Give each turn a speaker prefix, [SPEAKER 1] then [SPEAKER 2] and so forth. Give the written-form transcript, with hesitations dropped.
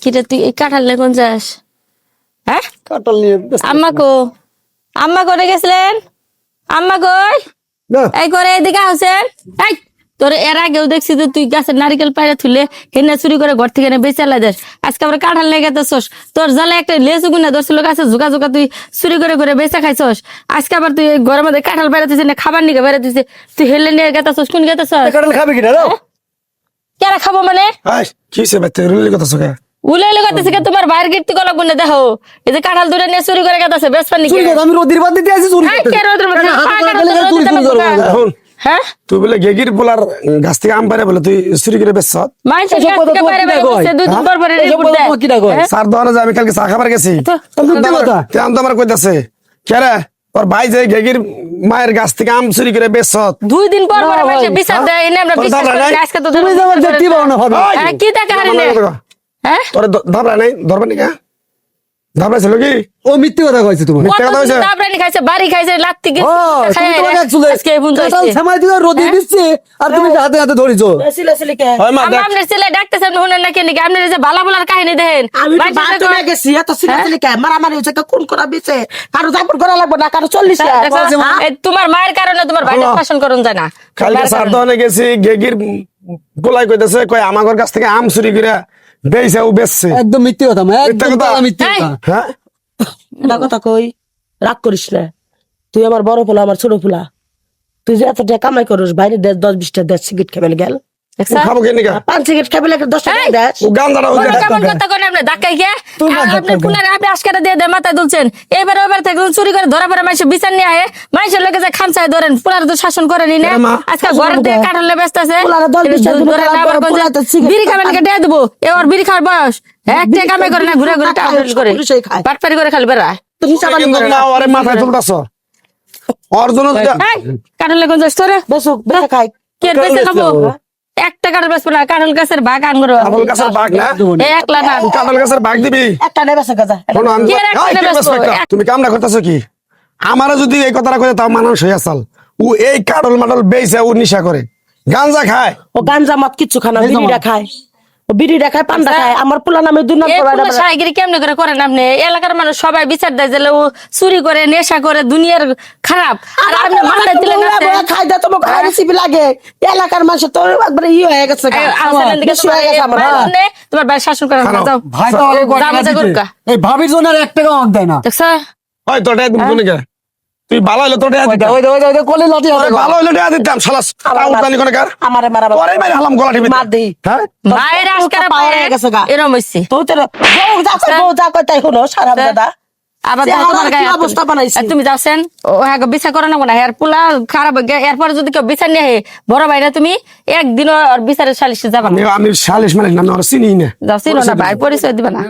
[SPEAKER 1] কিরে তুই এই কাঁঠাল নিয়ে কোন যাস? হ্যাঁ,
[SPEAKER 2] কাঁঠাল নিয়ে
[SPEAKER 1] আম্মা কো? আম্মা করে গেছিলেন? আম্মা কই? এই করে এদিকে আসেন। এই তোর এর আগেও দেখছি যে তুই গাছের নারিকেল পায়রা তুলে হেনা চুরি করে ঘর থেকে বেঁচে লাই যাস। আজকে আবার কাঁঠাল নিয়ে গেতেছস। তোর জালে একটা লেসু গুনা ধরছিল গাছে ঝুকা ঝুকা তুই চুরি করে করে বেঁচে খাইছস। আজকে আবার তুই ঘরের মধ্যে কাঁঠাল পায়রা তুই না খাবার নিয়ে বেড়ে দিছে। তুই হেলে নিয়ে গেতেছস কোন গেতেছস?
[SPEAKER 2] কাঁঠাল খাবে কিনা দাও
[SPEAKER 1] কেরা খাবো মানে?
[SPEAKER 3] কি সে বাচ্চা রুলি কথা সকা
[SPEAKER 1] উলাইলে গেতেছে কে তোমার বাইরের কীর্তি কলা গুনে দেখো। এই যে কাঁঠাল দুটো নিয়ে চুরি করে গেতেছে বেসপার নিকে।
[SPEAKER 2] চুরি করো, আমি রোদির বাদ দিতে আসি চুরি করতে।
[SPEAKER 1] কে রোদের মধ্যে
[SPEAKER 2] চুরি করো
[SPEAKER 3] এখন
[SPEAKER 1] হ্যাঁ
[SPEAKER 3] তুই বলে গেগির পোলার গাছ থেকে আম পারে বলে তুই চুরি করে বেচছ
[SPEAKER 1] মানুষের
[SPEAKER 2] এসব
[SPEAKER 1] কাছ
[SPEAKER 2] কথা
[SPEAKER 1] থেকে
[SPEAKER 2] তোমার
[SPEAKER 1] বাইরে
[SPEAKER 2] কি
[SPEAKER 1] বাইরে
[SPEAKER 2] কয়?
[SPEAKER 1] বসে দুই দিন পর পরে
[SPEAKER 2] এসব
[SPEAKER 1] রিপোর্ট
[SPEAKER 2] কথা
[SPEAKER 1] দেয়।
[SPEAKER 2] তোমার কি কয়?
[SPEAKER 1] হ্যাঁ?
[SPEAKER 3] স্যার দোকানে যে আমি কালকে চা খাবার গেছি
[SPEAKER 1] তো,
[SPEAKER 2] মিথ্যে কথা।
[SPEAKER 3] তো আমার কইতাছে কেরে ওর ভাই যে গেগির মায়ের গাছ থেকে আম চুরি করে বেচছ
[SPEAKER 1] দুই দিন পর পরে
[SPEAKER 2] না
[SPEAKER 1] মানুষে
[SPEAKER 2] ভাই,
[SPEAKER 1] বিচার দেয় এনে আমরা
[SPEAKER 3] তোর
[SPEAKER 1] বিশ্বাস
[SPEAKER 3] ধারণা
[SPEAKER 1] করি
[SPEAKER 3] নাই?
[SPEAKER 1] না। আজকে তো
[SPEAKER 2] তুমি যে আমার দেখতে পাও না ভাবি।
[SPEAKER 1] হ্যাঁ, কি দেখা হারি নে? হ্যাঁ
[SPEAKER 3] তোর ধাবরা নাই ধরবা নি কা ধাবরা ছিল কি
[SPEAKER 2] ও মিথ্যে কথা কইছে তোমার।
[SPEAKER 3] মিথ্যে
[SPEAKER 1] কত
[SPEAKER 3] কথা হইছে?
[SPEAKER 1] দাবরানি খাইছে বাড়ি খাইছে লাত্তি কি
[SPEAKER 2] হ্যাঁ, তুমি তো অনেক চুলে।
[SPEAKER 1] আজকে এই বুঝতে
[SPEAKER 2] কাঁঠাল সেমাই দিয়ে রোদি দিচ্ছে আর তুমি হাতে হাতে ধরিছো।
[SPEAKER 3] হয় মা দেখ
[SPEAKER 1] আপনার ছেলে ডাকতেছেন শুনেন না কেন আপনার এই যে ভালা বলার কাহিনী দেখেন
[SPEAKER 4] আমি তো
[SPEAKER 1] মানুষের
[SPEAKER 4] বাথরুমে
[SPEAKER 1] দেখো-
[SPEAKER 4] গেছি এত সিরিয়াসলি কে মারামারি হচ্ছে কোন করা বিছে কারো জাবর করা লাগবে না কারো 40
[SPEAKER 1] দেখো, এই তোমার মায়ের কারণে তোমার ভাইটা
[SPEAKER 3] হ্যাঁ।
[SPEAKER 1] শাসন করুন যায় না
[SPEAKER 3] কালকে
[SPEAKER 1] মায়ের
[SPEAKER 3] স্যার
[SPEAKER 1] কারণে।
[SPEAKER 3] দোকানে গেছি গেগির গোলাই কইতাছে কই আমার কাছ থেকে আম চুরি করে বেচছে ও বেচছে
[SPEAKER 2] একদম মিথ্যে কথা মা, একদম
[SPEAKER 3] মিথ্যে কথা।
[SPEAKER 2] পাকা মিথ্যে
[SPEAKER 1] এই,
[SPEAKER 2] কথা।
[SPEAKER 3] হ্যাঁ
[SPEAKER 4] না কথা কই রাগ করিস না তুই আমার বড় পোলা আমার ছোট পোলা তুই যে এতটা কামাই করিস বাইরে 10-20টা দেশ সিগারেট খেবে গেল
[SPEAKER 1] দেখছো?
[SPEAKER 3] খাবো কেন কা
[SPEAKER 4] 5 সিগারেট খেবে 10 টাকা
[SPEAKER 1] এই,
[SPEAKER 4] দেশ
[SPEAKER 3] ও গান দাঁড়াও
[SPEAKER 1] বলো কেমন কথা কোন আপনি ধাক্কাই গিয়ে
[SPEAKER 2] তুই না
[SPEAKER 1] আপনি
[SPEAKER 2] ধাক্কা
[SPEAKER 1] পুনরায় আপনি আজকেরা দিয়ে দেয় মাথায় তুলছেন এবার ওবার থেকে চুরি করে ধরা পড়ে মানুষের বিচার নিয়ে আয়ে মানুষের লোকে যে খামচায় ধরেন পুনারা তো শাসন করেনি না
[SPEAKER 3] এ মা,
[SPEAKER 1] আজকে ঘরের দিয়ে কাঠালে ব্যস্ত আছে
[SPEAKER 4] পুলারা 10-20 টা দিন পুলা তো সিগারেট
[SPEAKER 1] বিড়ি খাবেন দিয়ে দেবো এবার বিড়ি খাওয়ার বয়স একটা কামে করে না ঘুরে ঘুরে টাকা করে
[SPEAKER 4] পুলিশই খায়।
[SPEAKER 1] বাটপারি করে খালি বেড়ায়
[SPEAKER 4] তুই হিসাব আনি
[SPEAKER 3] কিন্তু
[SPEAKER 4] করে
[SPEAKER 3] না ওরে মাথায় তুলতাছ ওর জন্য
[SPEAKER 1] কাঠালে কোন যাস তোরে
[SPEAKER 4] বেসুক বেসা খাই
[SPEAKER 1] কে বেঁচে খাবো একটা কাঠাল বেসবো না কাঠাল গাছের ভাগ আনগো
[SPEAKER 3] কাঁঠাল গাছের বাঘ না
[SPEAKER 1] একলা না
[SPEAKER 3] কাঁঠাল গাছের বাঘ দিবি
[SPEAKER 4] একটা নেই বেসা গাজা
[SPEAKER 3] শোনো, আমি-
[SPEAKER 1] কে রাখছে
[SPEAKER 3] এই,
[SPEAKER 1] না
[SPEAKER 3] কে
[SPEAKER 1] ব্যস্ত?
[SPEAKER 3] ব্যস্ত একটা? তুমি কামনা করতেছো কি আমারও যদি এই কথাটা কইতে তাও মানুষ হয়ে আসাল ও এই কাঁঠাল মাটল বেইছে ও নিশা করে গাঞ্জা খায়
[SPEAKER 4] ও গাঞ্জা মদ কিচ্ছু খানা বিড়িটা খায় ও বিড়িটা খায় পান্ডা খায় আমার পোলা নামে দুই নাম
[SPEAKER 1] এই
[SPEAKER 4] করে
[SPEAKER 1] পুরো সাইগিরি কেমনে করে করেন আপনি এলাকার মানুষ সবাই বিচার দেয় যে ও চুরি করে নেশা করে দুনিয়ার খারাপ আর আপনি মাথায় দিলেন
[SPEAKER 4] খাই দে তোমাকে খাই রেসিপি লাগে এলাকার মানুষ তো একবারে ই হয়ে গেছে গা। বেশি হয়ে গেছে আমার
[SPEAKER 1] তোমার ভাই শাসন করে
[SPEAKER 3] খারাপ।
[SPEAKER 1] যাও
[SPEAKER 2] ভাই তো অনেক
[SPEAKER 1] যা মজা করুক গা।
[SPEAKER 2] এই ভাবির জন্য আর 1 টাকা আমাকে দেয় না।
[SPEAKER 1] দেখছো
[SPEAKER 3] ওই তোটা একদম কোনে গে তুই ভালো হইলো তোটা
[SPEAKER 2] ওই দে, ওই দে, ওই দে, ওই দে, কোলে লাঠি হাতে গো।
[SPEAKER 3] ভালো হইলো দেয়া দিতাম শালাস আউটানি কোনে কার
[SPEAKER 4] আমারে মারা
[SPEAKER 3] তোরে মারি হালাম গলা টিপি
[SPEAKER 4] মার দেই
[SPEAKER 3] হ্যাঁ
[SPEAKER 1] মায়ের আজকারা
[SPEAKER 4] পাওয়া হয়ে গেছে গা।
[SPEAKER 1] এরম হইছে
[SPEAKER 4] তো তোর বউ যা কই বউ যা কই তাই হলো সারা দাদা
[SPEAKER 1] আবার
[SPEAKER 4] সে
[SPEAKER 1] দেখো তোমার
[SPEAKER 4] আমার
[SPEAKER 1] গায়ে
[SPEAKER 4] কি
[SPEAKER 1] হাত
[SPEAKER 4] অবস্থা
[SPEAKER 1] তুলে।
[SPEAKER 4] বানাইছে?
[SPEAKER 1] আর তুমি যাচ্ছেন ও হ্যাঁ বিচার করো না এর পোলা খারাপ হয়ে গেছে। এরপরে যদি কেউ বিচার নিয়ে আহে, বড় ভাই না তুমি একদিনও আর বিচারের সালিশে যাবা না
[SPEAKER 3] আমি সালিশ মালিশ না আমি ওর চিনি না
[SPEAKER 1] যাও চিনো না ভাই পরিচয় দিবা না